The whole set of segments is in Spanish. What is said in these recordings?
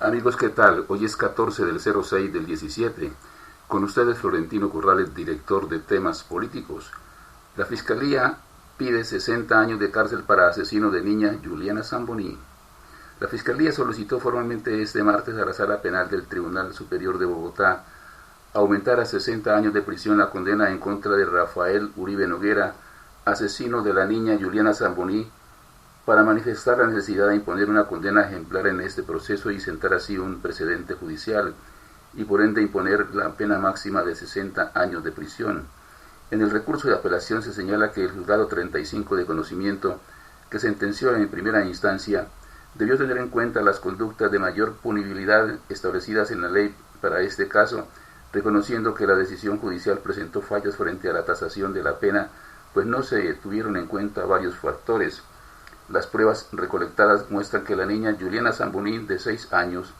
Amigos, ¿qué tal? Hoy es 14 del 06 del 17. Con ustedes Florentino Corrales, director de temas políticos. La Fiscalía pide 60 años de cárcel para asesino de niña Juliana Zamboni. La Fiscalía solicitó formalmente este martes a la Sala Penal del Tribunal Superior de Bogotá aumentar a 60 años de prisión la condena en contra de Rafael Uribe Noguera, asesino de la niña Juliana Zamboni, para manifestar la necesidad de imponer una condena ejemplar en este proceso y sentar así un precedente judicial, y por ende imponer la pena máxima de 60 años de prisión. En el recurso de apelación se señala que el juzgado 35 de conocimiento, que sentenció en primera instancia, debió tener en cuenta las conductas de mayor punibilidad establecidas en la ley para este caso, reconociendo que la decisión judicial presentó fallos frente a la tasación de la pena, pues no se tuvieron en cuenta varios factores. Las pruebas recolectadas muestran que la niña Juliana Zamboni, de 6 años,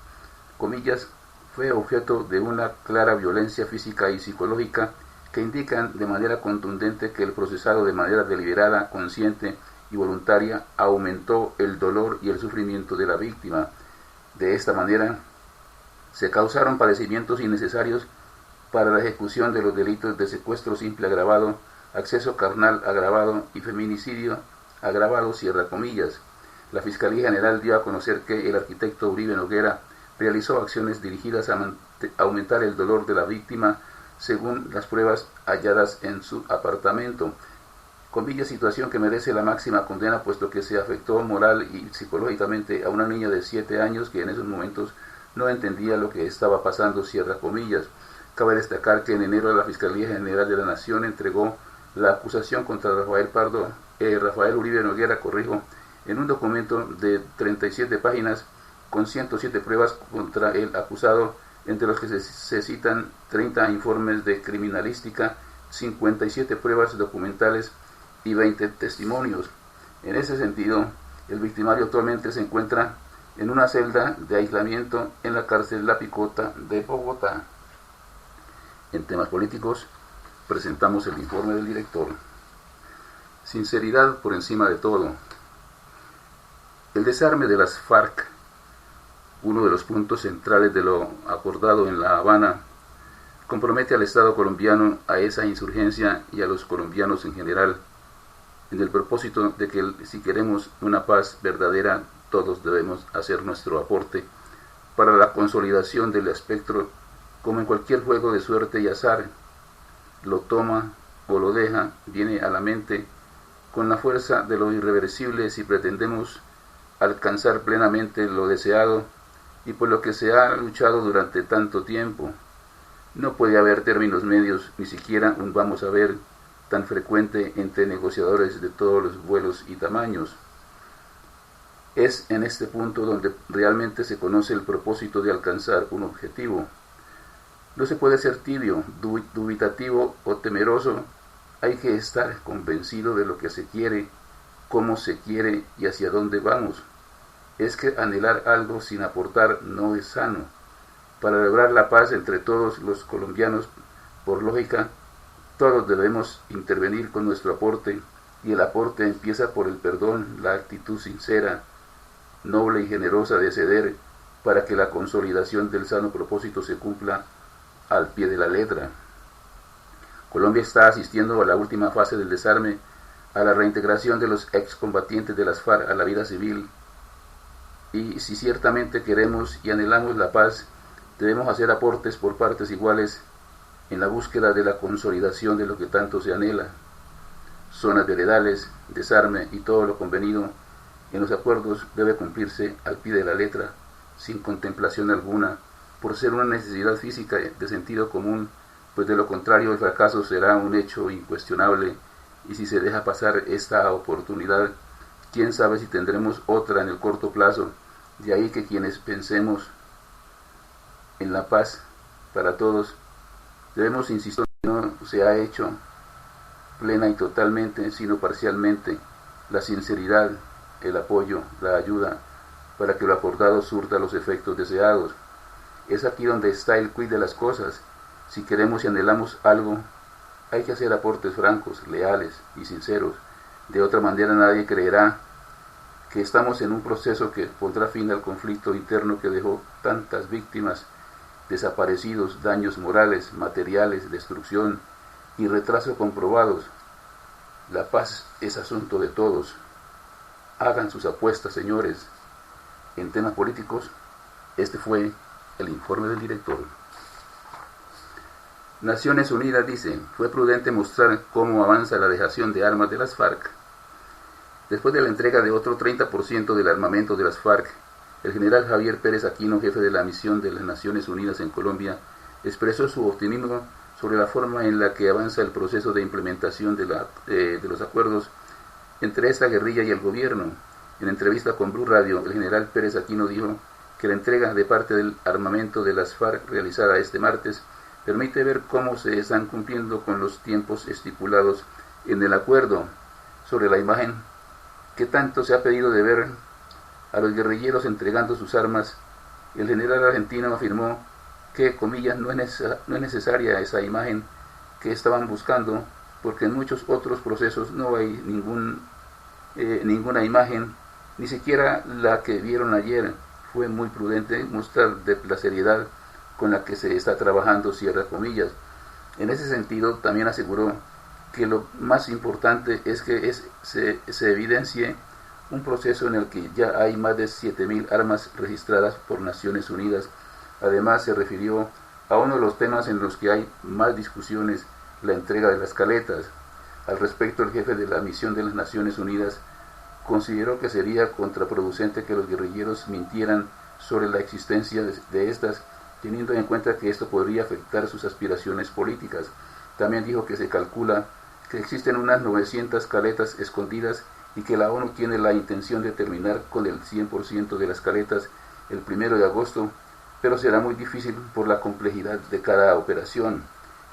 comillas, fue objeto de una clara violencia física y psicológica que indican de manera contundente que el procesado de manera deliberada, consciente y voluntaria aumentó el dolor y el sufrimiento de la víctima. De esta manera, se causaron padecimientos innecesarios para la ejecución de los delitos de secuestro simple agravado, acceso carnal agravado y feminicidio agravado, cierra comillas. La Fiscalía General dio a conocer que el arquitecto Uribe Noguera realizó acciones dirigidas a aumentar el dolor de la víctima según las pruebas halladas en su apartamento. Comillas, situación que merece la máxima condena puesto que se afectó moral y psicológicamente a una niña de 7 años que en esos momentos no entendía lo que estaba pasando, cierra comillas. Cabe destacar que en enero la Fiscalía General de la Nación entregó la acusación contra Rafael Uribe Noguera, en un documento de 37 páginas con 107 pruebas contra el acusado, entre los que se citan 30 informes de criminalística, 57 pruebas documentales y 20 testimonios. En ese sentido, el victimario actualmente se encuentra en una celda de aislamiento en la cárcel La Picota de Bogotá. En temas políticos, presentamos el informe del director. Sinceridad por encima de todo. El desarme de las FARC, uno de los puntos centrales de lo acordado en La Habana, compromete al Estado colombiano, a esa insurgencia y a los colombianos en general, en el propósito de que si queremos una paz verdadera, todos debemos hacer nuestro aporte para la consolidación del espectro, como en cualquier juego de suerte y azar, lo toma o lo deja, viene a la mente con la fuerza de lo irreversible si pretendemos alcanzar plenamente lo deseado y por lo que se ha luchado durante tanto tiempo. No puede haber términos medios, ni siquiera un vamos a ver tan frecuente entre negociadores de todos los vuelos y tamaños. Es en este punto donde realmente se conoce el propósito de alcanzar un objetivo. No se puede ser tibio, dubitativo o temeroso. Hay que estar convencido de lo que se quiere, cómo se quiere y hacia dónde vamos. Es que anhelar algo sin aportar no es sano. Para lograr la paz entre todos los colombianos, por lógica, todos debemos intervenir con nuestro aporte, y el aporte empieza por el perdón, la actitud sincera, noble y generosa de ceder para que la consolidación del sano propósito se cumpla al pie de la letra. Colombia está asistiendo a la última fase del desarme, a la reintegración de los excombatientes de las FARC a la vida civil, y si ciertamente queremos y anhelamos la paz, debemos hacer aportes por partes iguales en la búsqueda de la consolidación de lo que tanto se anhela. Zonas veredales, desarme y todo lo convenido en los acuerdos debe cumplirse al pie de la letra, sin contemplación alguna, por ser una necesidad física de sentido común, pues de lo contrario el fracaso será un hecho incuestionable, y si se deja pasar esta oportunidad, quién sabe si tendremos otra en el corto plazo. De ahí que quienes pensemos en la paz para todos, debemos insistir que no se ha hecho plena y totalmente, sino parcialmente, la sinceridad, el apoyo, la ayuda, para que lo acordado surta los efectos deseados. Es aquí donde está el quid de las cosas. Si queremos y anhelamos algo, hay que hacer aportes francos, leales y sinceros. De otra manera nadie creerá que estamos en un proceso que pondrá fin al conflicto interno que dejó tantas víctimas, desaparecidos, daños morales, materiales, destrucción y retraso comprobados. La paz es asunto de todos. Hagan sus apuestas, señores. En temas políticos, este fue el informe del director. Naciones Unidas dice, fue prudente mostrar cómo avanza la dejación de armas de las FARC. Después de la entrega de otro 30% del armamento de las FARC, el general Javier Pérez Aquino, jefe de la misión de las Naciones Unidas en Colombia, expresó su optimismo sobre la forma en la que avanza el proceso de implementación de los acuerdos entre esta guerrilla y el gobierno. En entrevista con Blue Radio, el general Pérez Aquino dijo que la entrega de parte del armamento de las FARC realizada este martes permite ver cómo se están cumpliendo con los tiempos estipulados en el acuerdo. Sobre la imagen que tanto se ha pedido de ver a los guerrilleros entregando sus armas, el general argentino afirmó que, comillas, no es necesaria esa imagen que estaban buscando, porque en muchos otros procesos no hay ninguna imagen, ni siquiera la que vieron ayer. Fue muy prudente mostrar la seriedad con la que se está trabajando, cierra comillas. En ese sentido, también aseguró que lo más importante es que se evidencie un proceso en el que ya hay más de 7.000 armas registradas por Naciones Unidas. Además, se refirió a uno de los temas en los que hay más discusiones, la entrega de las caletas. Al respecto, el jefe de la misión de las Naciones Unidas consideró que sería contraproducente que los guerrilleros mintieran sobre la existencia de estas, teniendo en cuenta que esto podría afectar sus aspiraciones políticas. También dijo que se calcula que existen unas 900 caletas escondidas y que la ONU tiene la intención de terminar con el 100% de las caletas el 1 de agosto, pero será muy difícil por la complejidad de cada operación.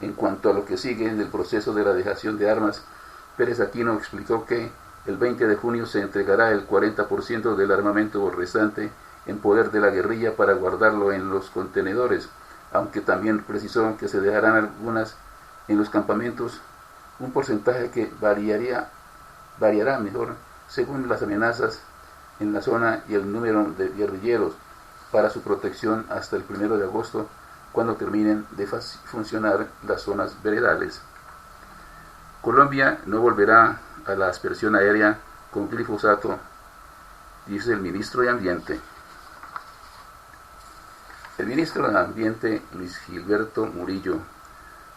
En cuanto a lo que sigue en el proceso de la dejación de armas, Pérez Aquino explicó que el 20 de junio se entregará el 40% del armamento restante en poder de la guerrilla para guardarlo en los contenedores, aunque también precisó que se dejarán algunas en los campamentos, un porcentaje que variará mejor según las amenazas en la zona y el número de guerrilleros para su protección hasta el 1 de agosto, cuando terminen de funcionar las zonas veredales. Colombia no volverá a la aspersión aérea con glifosato, dice el ministro de Ambiente. El ministro de Ambiente, Luis Gilberto Murillo,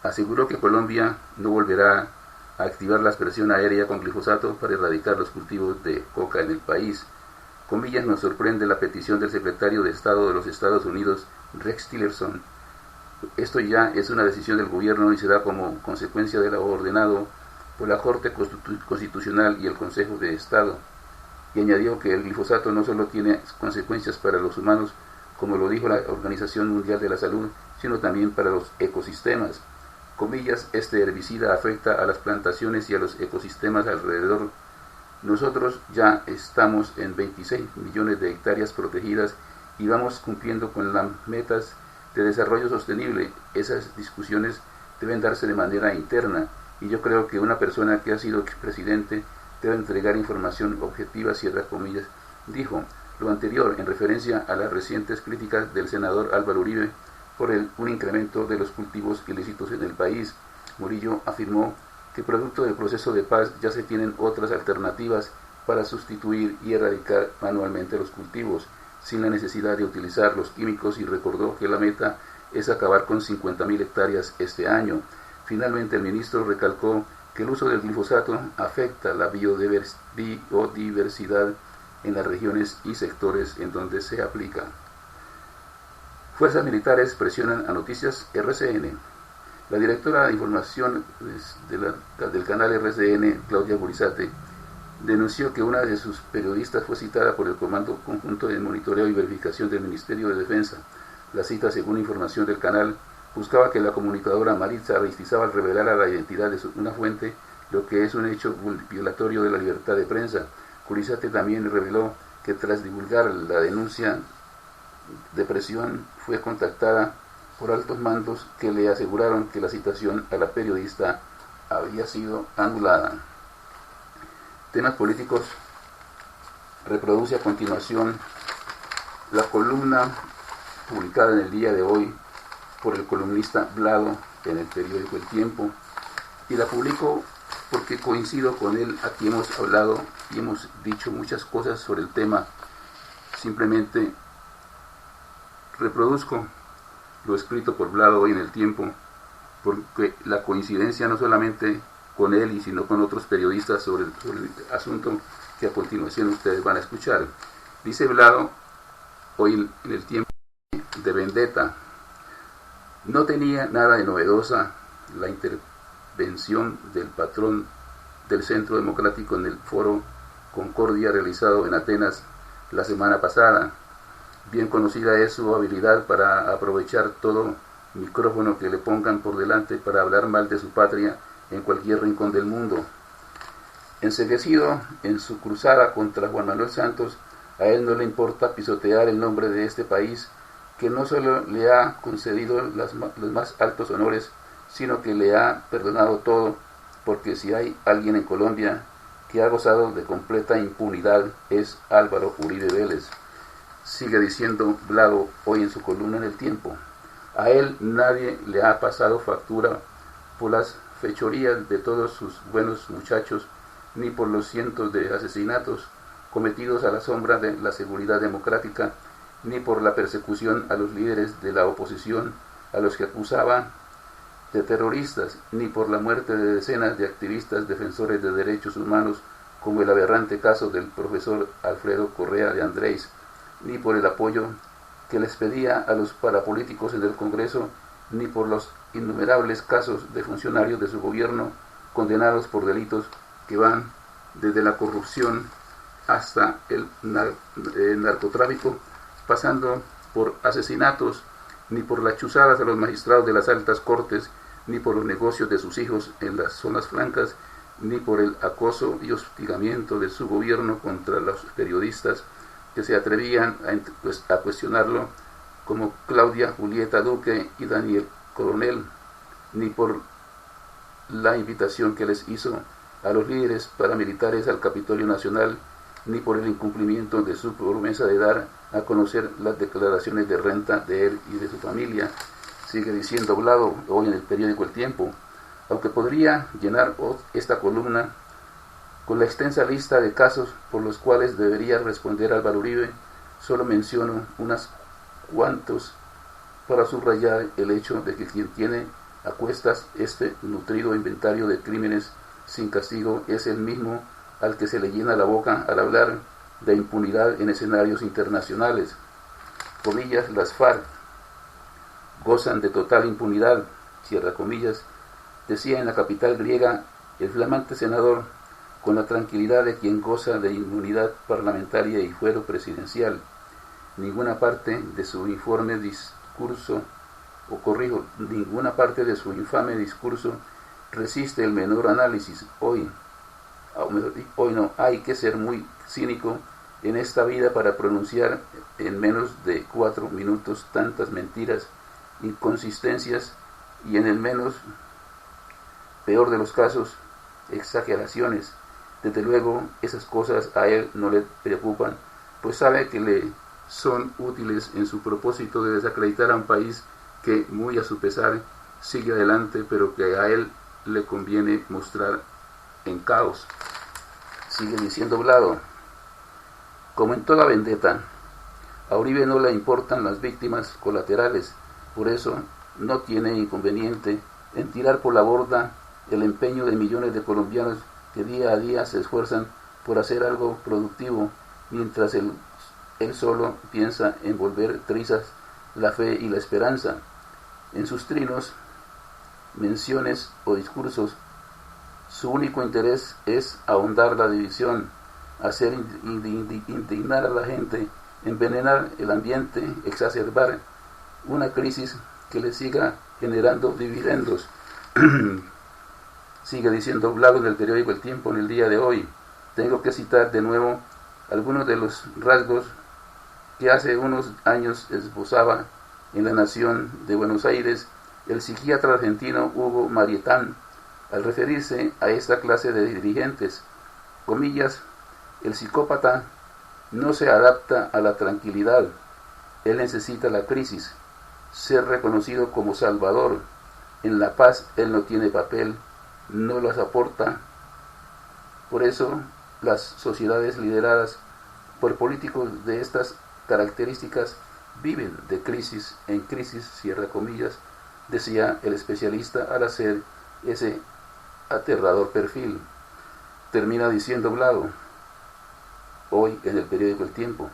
aseguró que Colombia no volverá a activar la aspersión aérea con glifosato para erradicar los cultivos de coca en el país. Comillas, nos sorprende la petición del secretario de Estado de los Estados Unidos, Rex Tillerson. Esto ya es una decisión del gobierno y se da como consecuencia de lo ordenado por la Corte Constitucional y el Consejo de Estado. Y añadió que el glifosato no solo tiene consecuencias para los humanos, como lo dijo la Organización Mundial de la Salud, sino también para los ecosistemas. Comillas, este herbicida afecta a las plantaciones y a los ecosistemas alrededor. Nosotros ya estamos en 26 millones de hectáreas protegidas y vamos cumpliendo con las metas de desarrollo sostenible. Esas discusiones deben darse de manera interna y yo creo que una persona que ha sido expresidente debe entregar información objetiva, cierra comillas. Dijo lo anterior en referencia a las recientes críticas del senador Álvaro Uribe por un incremento de los cultivos ilícitos en el país. Murillo afirmó que producto del proceso de paz ya se tienen otras alternativas para sustituir y erradicar manualmente los cultivos, sin la necesidad de utilizar los químicos, y recordó que la meta es acabar con 50.000 hectáreas este año. Finalmente, el ministro recalcó que el uso del glifosato afecta la biodiversidad en las regiones y sectores en donde se aplica. Fuerzas militares presionan a Noticias RCN. La directora de información del canal RCN, Claudia Gurizate, denunció que una de sus periodistas fue citada por el Comando Conjunto de Monitoreo y Verificación del Ministerio de Defensa. La cita, según información del canal, buscaba que la comunicadora Maritza Aristizábal revelara la identidad de una fuente, lo que es un hecho violatorio de la libertad de prensa. Gurizate también reveló que tras divulgar la denuncia de presión fue contactada por altos mandos que le aseguraron que la citación a la periodista había sido anulada. Temas políticos. reproduce a continuación la columna publicada en el día de hoy por el columnista Vlado en el periódico El Tiempo, y la publico porque coincido con él. Aquí hemos hablado y hemos dicho muchas cosas sobre el tema. Simplemente reproduzco lo escrito por Vlado hoy en El Tiempo, porque la coincidencia no solamente con él, sino con otros periodistas sobre el asunto que a continuación ustedes van a escuchar. Dice Vlado hoy en El Tiempo de Vendetta: no tenía nada de novedosa la intervención del patrón del Centro Democrático en el foro Concordia realizado en Atenas la semana pasada. Bien conocida es su habilidad para aprovechar todo micrófono que le pongan por delante para hablar mal de su patria en cualquier rincón del mundo. Enceguecido en su cruzada contra Juan Manuel Santos, a él no le importa pisotear el nombre de este país, que no solo le ha concedido los más altos honores, sino que le ha perdonado todo, porque si hay alguien en Colombia que ha gozado de completa impunidad es Álvaro Uribe Vélez. Sigue diciendo Vlado hoy en su columna en El Tiempo: a él nadie le ha pasado factura por las fechorías de todos sus buenos muchachos, ni por los cientos de asesinatos cometidos a la sombra de la seguridad democrática, ni por la persecución a los líderes de la oposición, a los que acusaba de terroristas, ni por la muerte de decenas de activistas defensores de derechos humanos, como el aberrante caso del profesor Alfredo Correa de Andrés, ni por el apoyo que les pedía a los parapolíticos en el Congreso, ni por los innumerables casos de funcionarios de su gobierno condenados por delitos que van desde la corrupción hasta el narcotráfico, pasando por asesinatos, ni por las chuzadas a los magistrados de las altas cortes, ni por los negocios de sus hijos en las zonas francas, ni por el acoso y hostigamiento de su gobierno contra los periodistas que se atrevían a cuestionarlo, como Claudia Julieta Duque y Daniel Coronel, ni por la invitación que les hizo a los líderes paramilitares al Capitolio Nacional, ni por el incumplimiento de su promesa de dar a conocer las declaraciones de renta de él y de su familia. Sigue diciendo Vlado hoy en el periódico El Tiempo: aunque podría llenar esta columna con la extensa lista de casos por los cuales debería responder Álvaro Uribe, solo menciono unas cuantos para subrayar el hecho de que quien tiene a cuestas este nutrido inventario de crímenes sin castigo es el mismo al que se le llena la boca al hablar de impunidad en escenarios internacionales. Comillas, las FARC gozan de total impunidad, cierra comillas, decía en la capital griega el flamante senador, con la tranquilidad de quien goza de inmunidad parlamentaria y fuero presidencial. Ninguna parte de su informe discurso, ninguna parte de su infame discurso resiste el menor análisis. Hoy no, hay que ser muy cínico en esta vida para pronunciar en menos de 4 minutos tantas mentiras, inconsistencias y, en el menos peor de los casos, exageraciones. Desde luego, esas cosas a él no le preocupan, pues sabe que le son útiles en su propósito de desacreditar a un país que, muy a su pesar, sigue adelante, pero que a él le conviene mostrar en caos. Sigue diciendo Vlado: como en toda vendetta, a Uribe no le importan las víctimas colaterales, por eso no tiene inconveniente en tirar por la borda el empeño de millones de colombianos que día a día se esfuerzan por hacer algo productivo, mientras él solo piensa en volver trizas la fe y la esperanza. En sus trinos, menciones o discursos, su único interés es ahondar la división, hacer indignar a la gente, envenenar el ambiente, exacerbar una crisis que le siga generando dividendos. Sigue diciendo Vlado en el periódico El Tiempo en el día de hoy: tengo que citar de nuevo algunos de los rasgos que hace unos años esbozaba en La Nación de Buenos Aires el psiquiatra argentino Hugo Marietán, al referirse a esta clase de dirigentes. Comillas: el psicópata no se adapta a la tranquilidad. Él necesita la crisis, ser reconocido como salvador. En la paz él no tiene papel, no las aporta. Por eso las sociedades lideradas por políticos de estas características viven de crisis en crisis, cierra comillas, decía el especialista al hacer ese aterrador perfil. Termina diciendo Vlado, hoy en el periódico El Tiempo,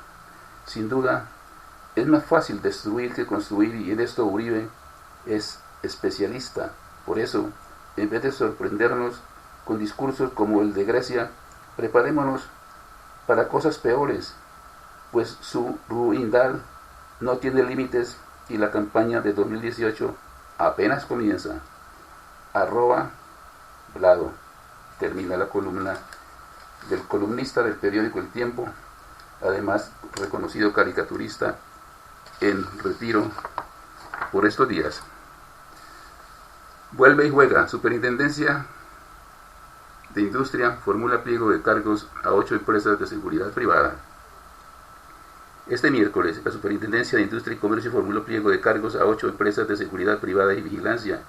sin duda, es más fácil destruir que construir, y en esto Uribe es especialista. Por eso, en vez de sorprendernos con discursos como el de Grecia, preparémonos para cosas peores, pues su ruindad no tiene límites y la campaña de 2018 apenas comienza. @Vlado. Termina la columna del columnista del periódico El Tiempo, además reconocido caricaturista en retiro por estos días. Vuelve y juega. Superintendencia de Industria formula pliego de cargos a 8 empresas de seguridad privada. Este miércoles, la Superintendencia de Industria y Comercio formuló pliego de cargos a 8 empresas de seguridad privada y vigilancia.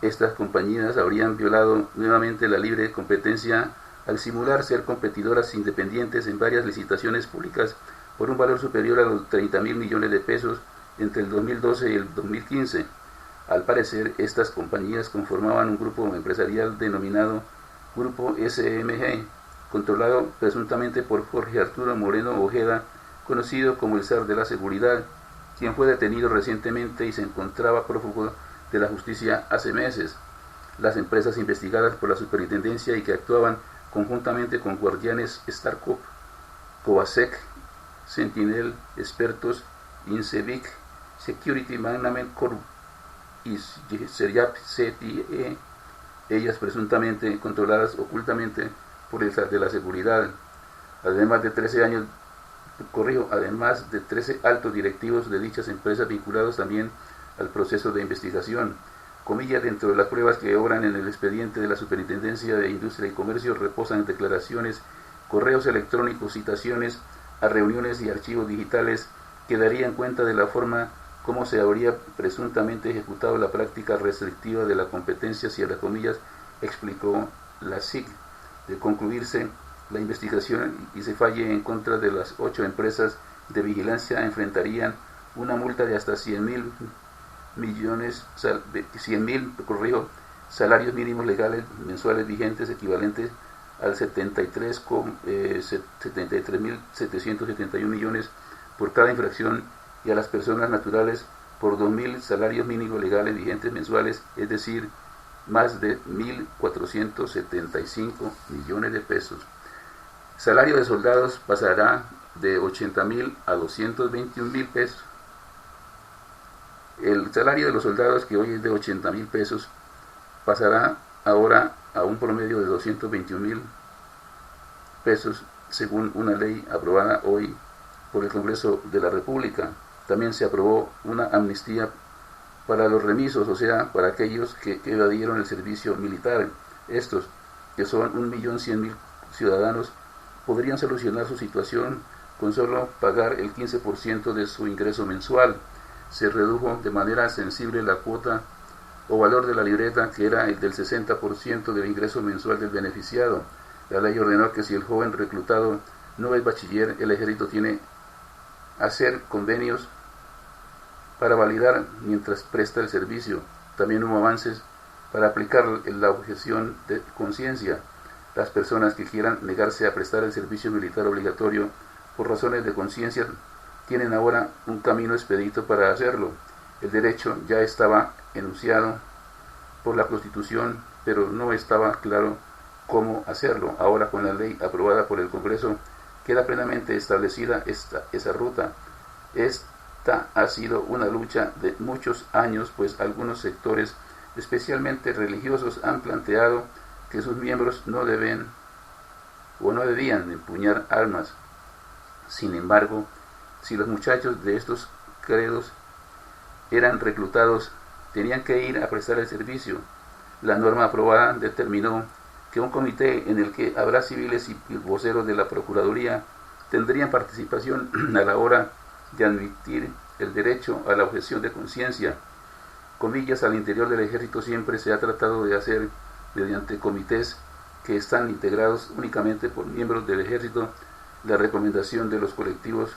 Estas compañías habrían violado nuevamente la libre competencia al simular ser competidoras independientes en varias licitaciones públicas por un valor superior a los 30.000 millones de pesos entre el 2012 y el 2015. Al parecer, estas compañías conformaban un grupo empresarial denominado Grupo SMG, controlado presuntamente por Jorge Arturo Moreno Ojeda, conocido como el zar de la seguridad, quien fue detenido recientemente y se encontraba prófugo de la justicia hace meses. Las empresas investigadas por la superintendencia y que actuaban conjuntamente con Guardianes Starcop, Covasec, Sentinel, Expertos, Incevic, Security Management Corp y Seriap CTE, ellas presuntamente controladas ocultamente por el zar de la seguridad, además de 13 altos directivos de dichas empresas vinculados también al proceso de investigación. Comillas, dentro de las pruebas que obran en el expediente de la Superintendencia de Industria y Comercio reposan declaraciones, correos electrónicos, citaciones a reuniones y archivos digitales que darían cuenta de la forma como se habría presuntamente ejecutado la práctica restrictiva de la competencia, cierra comillas, explicó la SIC. De concluirse la investigación y se falle en contra de las 8 empresas de vigilancia, enfrentarían una multa de hasta 100.000 salarios mínimos legales mensuales vigentes, equivalentes al 73.771 millones por cada infracción, y a las personas naturales por 2.000 salarios mínimos legales vigentes mensuales, es decir, más de 1.475 millones de pesos. Salario de soldados pasará de 80.000 a 221.000 pesos. El salario de los soldados, que hoy es de 80.000 pesos, pasará ahora a un promedio de 221.000 pesos, según una ley aprobada hoy por el Congreso de la República. También se aprobó una amnistía para los remisos, o sea, para aquellos que evadieron el servicio militar. Estos, que son 1.100.000 ciudadanos, podrían solucionar su situación con solo pagar el 15% de su ingreso mensual. Se redujo de manera sensible la cuota o valor de la libreta, que era el del 60% del ingreso mensual del beneficiado. La ley ordenó que si el joven reclutado no es bachiller, el ejército tiene hacer convenios para validar mientras presta el servicio. También hubo avances para aplicar la objeción de conciencia. Las personas que quieran negarse a prestar el servicio militar obligatorio por razones de conciencia tienen ahora un camino expedito para hacerlo. El derecho ya estaba enunciado por la Constitución, pero no estaba claro cómo hacerlo. Ahora, con la ley aprobada por el Congreso, queda plenamente establecida esa ruta. Esta ha sido una lucha de muchos años, pues algunos sectores, especialmente religiosos, han planteado que sus miembros no deben o no debían empuñar armas. Sin embargo, si los muchachos de estos credos eran reclutados, tenían que ir a prestar el servicio. La norma aprobada determinó que un comité en el que habrá civiles y voceros de la Procuraduría tendrían participación a la hora de admitir el derecho a la objeción de conciencia. Comillas, al interior del ejército siempre se ha tratado de hacer mediante comités que están integrados únicamente por miembros del ejército. La recomendación de los colectivos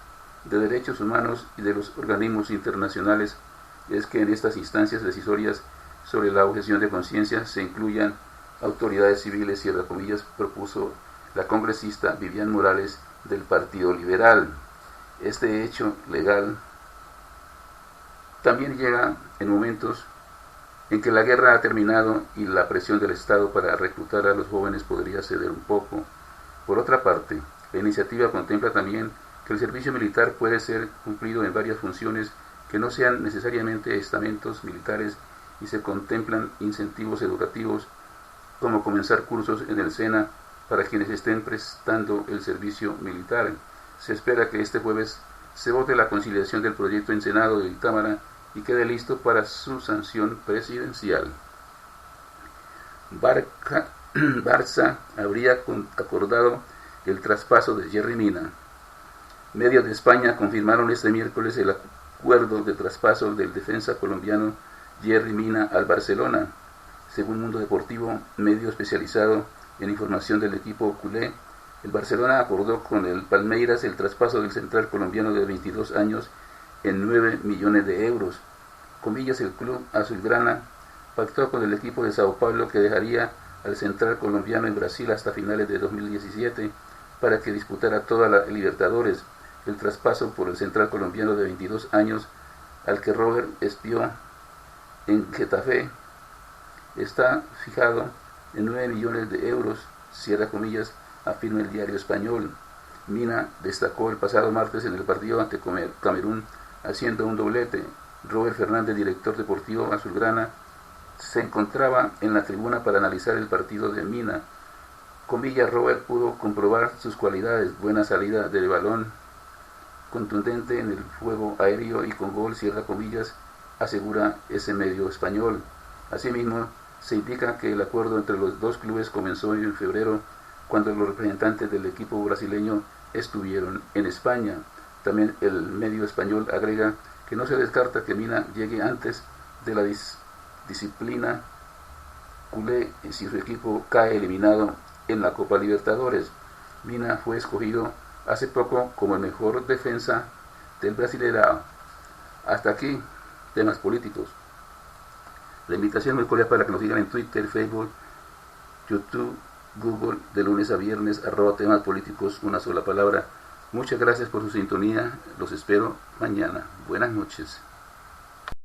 de derechos humanos y de los organismos internacionales es que en estas instancias decisorias sobre la objeción de conciencia se incluyan autoridades civiles, cierra comillas, propuso la congresista Vivian Morales del Partido Liberal. Este hecho legal también llega en momentos en que la guerra ha terminado y la presión del Estado para reclutar a los jóvenes podría ceder un poco. Por otra parte, la iniciativa contempla también que el servicio militar puede ser cumplido en varias funciones que no sean necesariamente estamentos militares y se contemplan incentivos educativos como comenzar cursos en el SENA para quienes estén prestando el servicio militar. Se espera que este jueves se vote la conciliación del proyecto en Senado y Cámara y quede listo para su sanción presidencial. Barça habría acordado el traspaso de Yerry Mina. Medios de España confirmaron este miércoles el acuerdo de traspaso del defensa colombiano Yerry Mina al Barcelona. Según Mundo Deportivo, medio especializado en información del equipo culé, el Barcelona acordó con el Palmeiras el traspaso del central colombiano de 22 años en 9 millones de euros. Comillas, el club azulgrana pactó con el equipo de Sao Paulo que dejaría al central colombiano en Brasil hasta finales de 2017 para que disputara toda la Libertadores. El traspaso por el central colombiano de 22 años, al que Robert espió en Getafe, está fijado en 9 millones de euros, cierra comillas, afirma el diario español. Mina destacó el pasado martes en el partido ante Camerún haciendo un doblete. Robert Fernández, director deportivo azulgrana, se encontraba en la tribuna para analizar el partido de Mina. Comillas, Robert pudo comprobar sus cualidades, buena salida del balón, contundente en el juego aéreo y con gol, cierra comillas, asegura ese medio español. Asimismo, se indica que el acuerdo entre los dos clubes comenzó en febrero, cuando los representantes del equipo brasileño estuvieron en España. También el medio español agrega que no se descarta que Mina llegue antes de la disciplina culé si su equipo cae eliminado en la Copa Libertadores. Mina fue escogido hace poco como el mejor defensa del Brasileirão. Hasta aquí, temas políticos. La invitación muy cordial para que nos sigan en Twitter, Facebook, YouTube, Google, de lunes a viernes, @temas políticos, una sola palabra. Muchas gracias por su sintonía, los espero mañana. Buenas noches.